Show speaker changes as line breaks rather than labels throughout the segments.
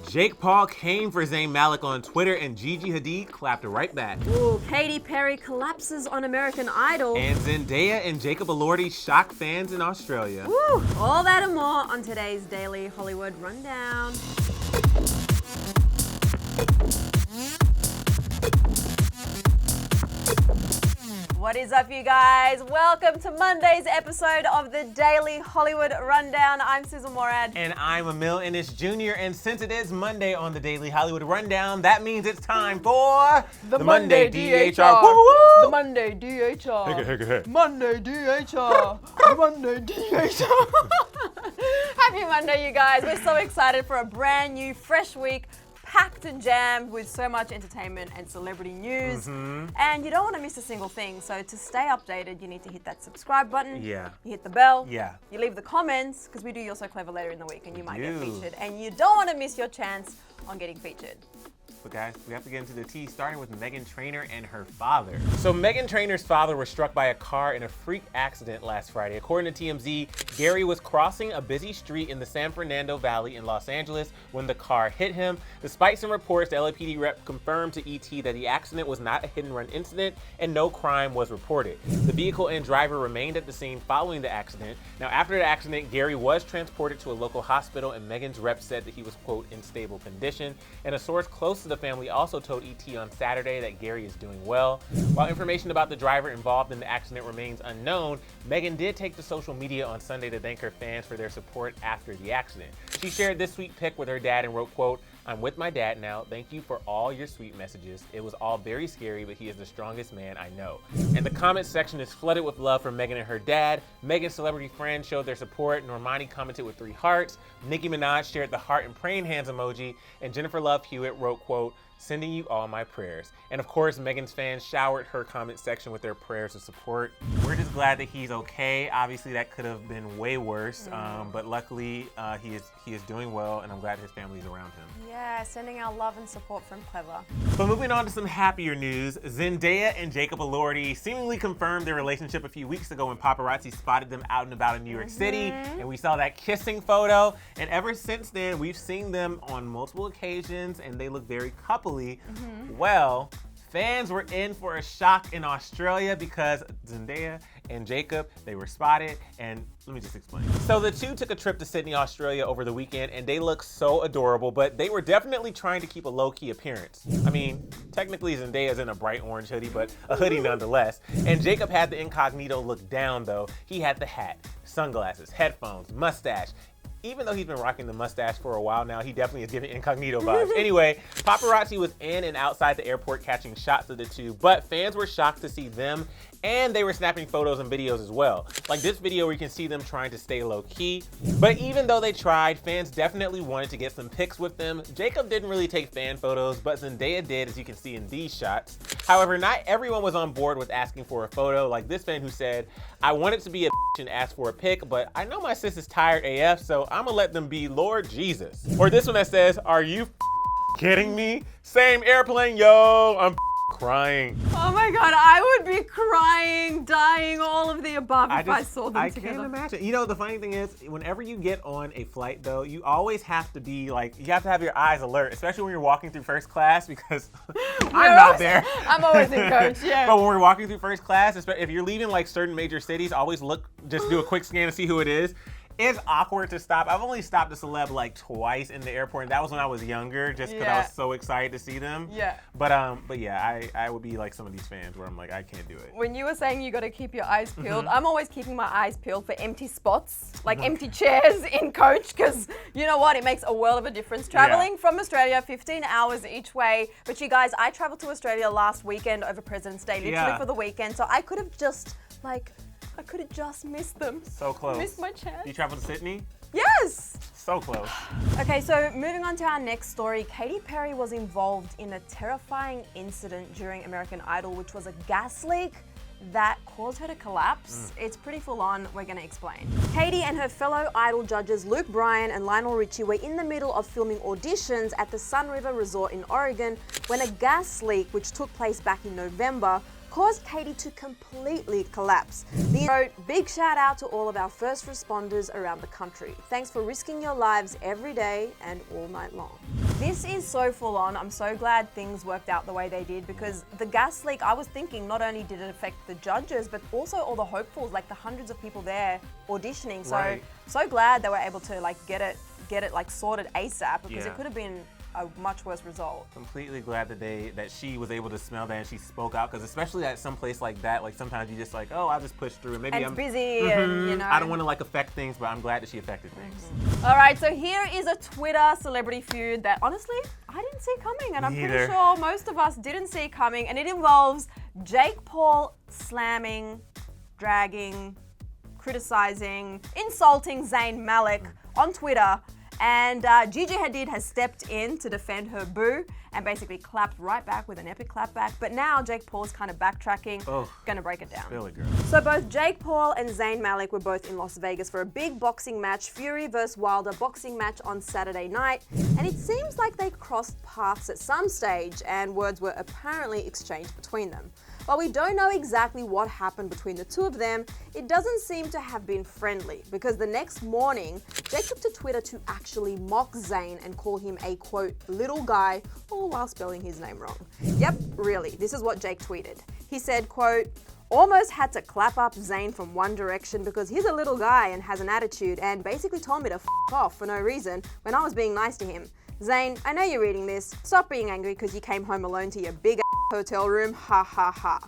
Jake Paul came for Zayn Malik on Twitter and Gigi Hadid clapped right back.
Ooh, Katy Perry collapses on American Idol.
And Zendaya and Jacob Elordi shock fans in Australia.
Woo, all that and more on today's Daily Hollywood Rundown. What is up, you guys? Welcome to Monday's episode of the Daily Hollywood Rundown. I'm Susan Morad.
And I'm Emil Ennis Jr. And since it is Monday on the Daily Hollywood Rundown, that means it's time for
the Monday DHR.
Woo-woo!
The Monday DHR.
Hey.
Monday DHR. Monday DHR. Happy Monday, you guys. We're so excited for a brand new, fresh week. Packed and jammed with so much entertainment and celebrity news. And you don't want to miss a single thing. So to stay updated, you need to hit that subscribe button.
Yeah.
You hit the bell.
Yeah.
You leave the comments, because we do You're So Clever later in the week and you might get featured. And you don't want to miss your chance on getting featured.
But guys, we have to get into the tea, starting with Meghan Trainor and her father. So Meghan Trainor's father was struck by a car in a freak accident last Friday. According to TMZ, Gary was crossing a busy street in the San Fernando Valley in Los Angeles when the car hit him. Despite some reports, the LAPD rep confirmed to ET that the accident was not a hit-and-run incident and no crime was reported. The vehicle and driver remained at the scene following the accident. Now, after the accident, Gary was transported to a local hospital and Meghan's rep said that he was, quote, in stable condition. And a source close to the family also told ET on Saturday that Gary is doing well. While information about the driver involved in the accident remains unknown, Meghan did take to social media on Sunday to thank her fans for their support after the accident. She shared this sweet pic with her dad and wrote, quote, "I'm with my dad now. Thank you for all your sweet messages. It was all very scary, but he is the strongest man I know." And the comment section is flooded with love from Meghan and her dad. Meghan's celebrity friends showed their support. Normani commented with 3 hearts. Nicki Minaj shared the heart and praying hands emoji. And Jennifer Love Hewitt wrote, quote, "Sending you all my prayers." And of course, Meghan's fans showered her comment section with their prayers of support. We're just glad that he's okay. Obviously, that could have been way worse, but luckily he is doing well, and I'm glad his family's around him.
Yeah, sending our love and support from Clevver.
But moving on to some happier news, Zendaya and Jacob Elordi seemingly confirmed their relationship a few weeks ago when paparazzi spotted them out and about in New York City, and we saw that kissing photo. And ever since then, we've seen them on multiple occasions, and they look very coupley. Well, fans were in for a shock in Australia because Zendaya and Jacob, they were spotted, and let me just explain. So the two took a trip to Sydney, Australia over the weekend, and they look so adorable, but they were definitely trying to keep a low-key appearance. I mean, technically Zendaya's in a bright orange hoodie, but a hoodie nonetheless. And Jacob had the incognito look down though. He had the hat, sunglasses, headphones, mustache. Even though he's been rocking the mustache for a while now, he definitely is giving incognito vibes. Anyway, paparazzi was in and outside the airport catching shots of the two, but fans were shocked to see them, and they were snapping photos and videos as well. Like this video where you can see them trying to stay low key. But even though they tried, fans definitely wanted to get some pics with them. Jacob didn't really take fan photos, but Zendaya did, as you can see in these shots. However, not everyone was on board with asking for a photo, like this fan who said, "I wanted to be a bitch and ask for a pic, but I know my sis is tired AF, so I'm gonna let them be Lord Jesus." Or this one that says, "Are you kidding me? Same airplane, yo, I'm crying."
Oh my God, I would be crying, dying, all of the above if I saw them together.
I can't imagine. You know, the funny thing is, whenever you get on a flight though, you always have to be like, you have to have your eyes alert, especially when you're walking through first class, because I'm not there.
I'm always in coach, yeah.
But when we're walking through first class, if you're leaving like certain major cities, always look, just do a quick scan to see who it is. It's awkward to stop. I've only stopped a celeb like twice in the airport, and that was when I was younger, just because I was so excited to see them.
Yeah.
But yeah, I would be like some of these fans where I'm like, I can't do it.
When you were saying you got to keep your eyes peeled, I'm always keeping my eyes peeled for empty spots, like empty chairs in coach, because you know what? It makes a world of a difference. Traveling from Australia, 15 hours each way. But you guys, I traveled to Australia last weekend over President's Day, literally for the weekend, so I could have just missed them.
So close.
Missed my chance.
You traveled to Sydney?
Yes!
So close.
Okay, so moving on to our next story, Katy Perry was involved in a terrifying incident during American Idol, which was a gas leak that caused her to collapse. It's pretty full on, we're gonna explain. Katy and her fellow Idol judges Luke Bryan and Lionel Richie were in the middle of filming auditions at the Sun River Resort in Oregon when a gas leak, which took place back in November, caused Katy to completely collapse. The wrote, "Big shout out to all of our first responders around the country. Thanks for risking your lives every day and all night long." This is so full on. I'm so glad things worked out the way they did, because the gas leak, I was thinking not only did it affect the judges, but also all the hopefuls, like the hundreds of people there auditioning. So,
Right.
so glad they were able to like get it like sorted ASAP, because
Yeah.
it could have been a much worse result.
Completely glad that she was able to smell that and she spoke out, because especially at some place like that, like sometimes you just like, oh, I'll just push through and maybe
And
I'm
it's busy and, you know.
I don't want to like affect things, but I'm glad that she affected things.
All right, so here is a Twitter celebrity feud that honestly I didn't see coming, and I'm pretty
Neither.
sure most of us didn't see coming, and it involves Jake Paul slamming, dragging, criticizing, insulting Zayn Malik on Twitter. And Gigi Hadid has stepped in to defend her boo and basically clapped right back with an epic clapback. But now Jake Paul's kind of backtracking.
Oh.
Gonna break it down.
Really, girl.
So both Jake Paul and Zayn Malik were both in Las Vegas for a big boxing match, Fury vs. Wilder boxing match on Saturday night. And it seems like they crossed paths at some stage and words were apparently exchanged between them. While we don't know exactly what happened between the two of them, it doesn't seem to have been friendly, because the next morning, Jake took to Twitter to actually mock Zayn and call him a, quote, little guy, all while spelling his name wrong. Yep, really, this is what Jake tweeted. He said, quote, "Almost had to clap up Zayn from One Direction because he's a little guy and has an attitude and basically told me to f off for no reason when I was being nice to him. Zayn, I know you're reading this. Stop being angry because you came home alone to your big hotel room, ha ha ha."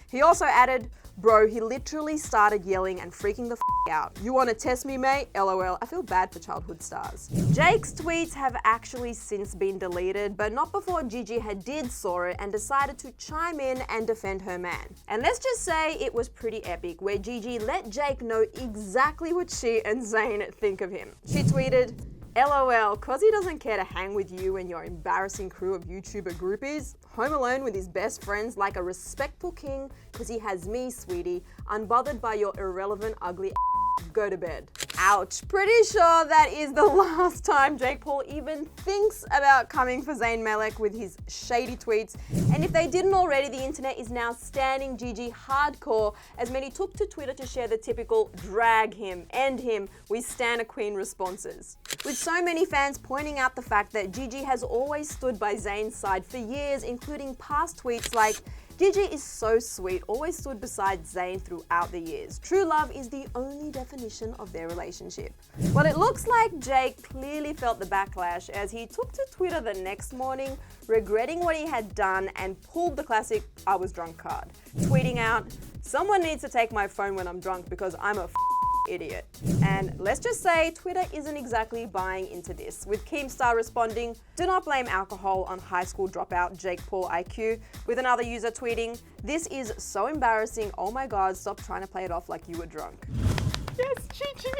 He also added, "Bro, he literally started yelling and freaking the out. You want to test me, mate? LOL. I feel bad for childhood stars." Jake's tweets have actually since been deleted, but not before Gigi Hadid saw it and decided to chime in and defend her man. And let's just say it was pretty epic, where Gigi let Jake know exactly what she and Zayn think of him. She tweeted, "LOL, cause he doesn't care to hang with you and your embarrassing crew of YouTuber groupies. Home alone with his best friends like a respectful king, cause he has me, sweetie, unbothered by your irrelevant, ugly go to bed." Ouch. Pretty sure that is the last time Jake Paul even thinks about coming for Zayn Malik with his shady tweets. And if they didn't already, the internet is now standing Gigi hardcore, as many took to Twitter to share the typical drag him, end him, we stan a queen responses. With so many fans pointing out the fact that Gigi has always stood by Zayn's side for years, including past tweets like, "Gigi is so sweet, always stood beside Zayn throughout the years. True love is the only definition of their relationship." Well, it looks like Jake clearly felt the backlash, as he took to Twitter the next morning, regretting what he had done and pulled the classic "I was drunk" card, tweeting out, "Someone needs to take my phone when I'm drunk because I'm a idiot." And let's just say Twitter isn't exactly buying into this, with Keemstar responding, "Do not blame alcohol on high school dropout Jake Paul IQ," with another user tweeting, "This is so embarrassing, oh my god, stop trying to play it off like you were drunk." Yes, Gigi.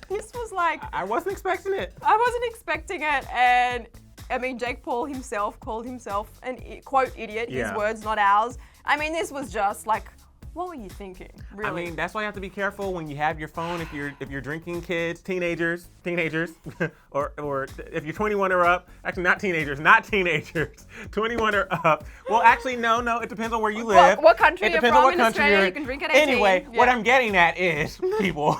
This was like,
I wasn't expecting it.
I wasn't expecting it, and I mean, Jake Paul himself called himself an quote idiot, his
Yeah.
words, not ours. I mean, this was just like, what were you thinking? Really?
I mean, that's why you have to be careful when you have your phone. If you're drinking, kids, teenagers, or if you're 21 or up. Actually, not teenagers, 21 or up. Well, actually, no, it depends on where you live.
What country
it
you're
depends
from
on what
in
country
Australia,
you're
you can drink at 18.
Anyway,
Yeah.
what I'm getting at is, people,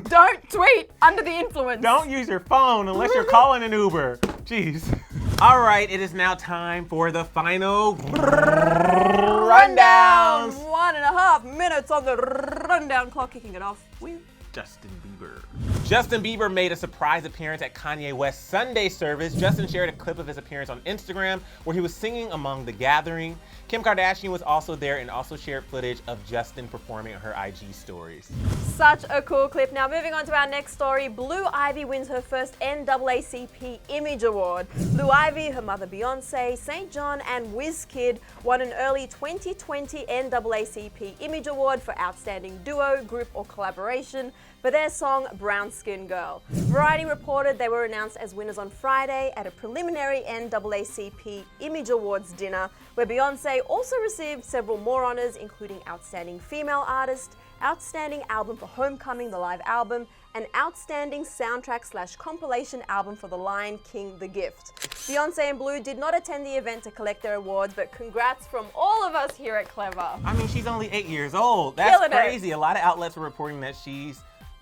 Don't tweet under the influence.
don't use your phone unless you're calling an Uber. Jeez. All right, it is now time for the final
Rundown.
rundowns.
1.5 minutes on the rundown clock, kicking it off with
Justin Bieber. Justin Bieber made a surprise appearance at Kanye West's Sunday service. Justin shared a clip of his appearance on Instagram where he was singing among the gathering. Kim Kardashian was also there and also shared footage of Justin performing on her IG stories.
Such a cool clip. Now moving on to our next story, Blue Ivy wins her first NAACP Image Award. Blue Ivy, her mother Beyonce, St. John and Wizkid won an early 2020 NAACP Image Award for Outstanding Duo, Group or Collaboration for their song Brown Skin Girl. Variety reported they were announced as winners on Friday at a preliminary NAACP Image Awards dinner, where Beyonce also received several more honors, including Outstanding Female Artist, Outstanding Album for Homecoming, the live album, an outstanding soundtrack/compilation album for The Lion King: The Gift. Beyonce and Blue did not attend the event to collect their awards, but congrats from all of us here at Clevver.
I mean, she's only 8 years old. That's crazy. A lot of outlets were reporting that she's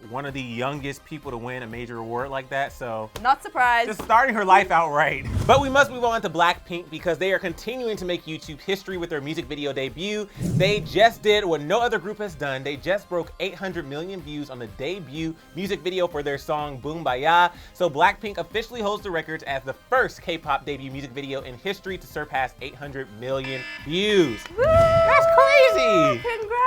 one of the youngest people to win a major award like that, so
not surprised.
Just starting her life out right. But we must move on to Blackpink because they are continuing to make YouTube history with their music video debut. They just did what no other group has done. They just broke 800 million views on the debut music video for their song Boom Baya. So Blackpink officially holds the records as the first K-pop debut music video in history to surpass 800 million views.
Woo!
That's crazy.
Congrats!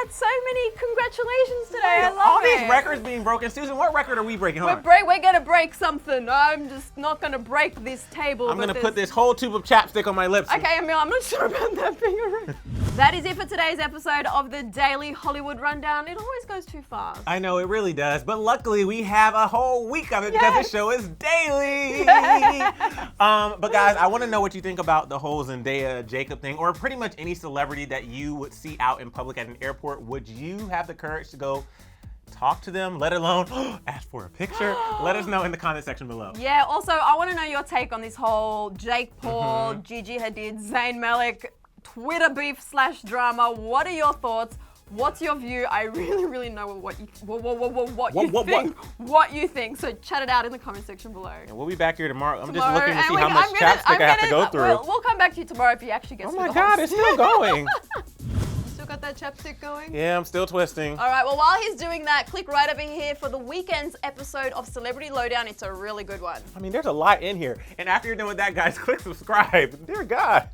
So many congratulations today. I love
all
it.
These records being broken. Susan, what record are we breaking?
We're gonna break something. I'm just not gonna break this table.
I'm gonna put this whole tube of chapstick on my lips.
Okay, Emil, I'm not sure about that being a record. That is it for today's episode of the Daily Hollywood Rundown. It always goes too fast.
I know, it really does. But luckily, we have a whole week of it because the show is daily. But guys, I want to know what you think about the whole Zendaya Jacob thing, or pretty much any celebrity that you would see out in public at an airport. Would you have the courage to go talk to them, let alone ask for a picture? Let us know in the comment section below.
Yeah, also, I want to know your take on this whole Jake Paul, Gigi Hadid, Zayn Malik Twitter beef/drama. What are your thoughts? What's your view? I really know what you think. So chat it out in the comment section below.
And we'll be back here tomorrow. I'm just looking to see how much chapstick I have to go through.
We'll come back to you tomorrow if you actually get through the whole
Oh my God, it's still going.
Still got that chapstick going?
Yeah, I'm still twisting.
All right, well, while he's doing that, click right over here for the weekend's episode of Celebrity Lowdown. It's a really good one.
I mean, there's a lot in here. And after you're done with that, guys, click subscribe. Dear God.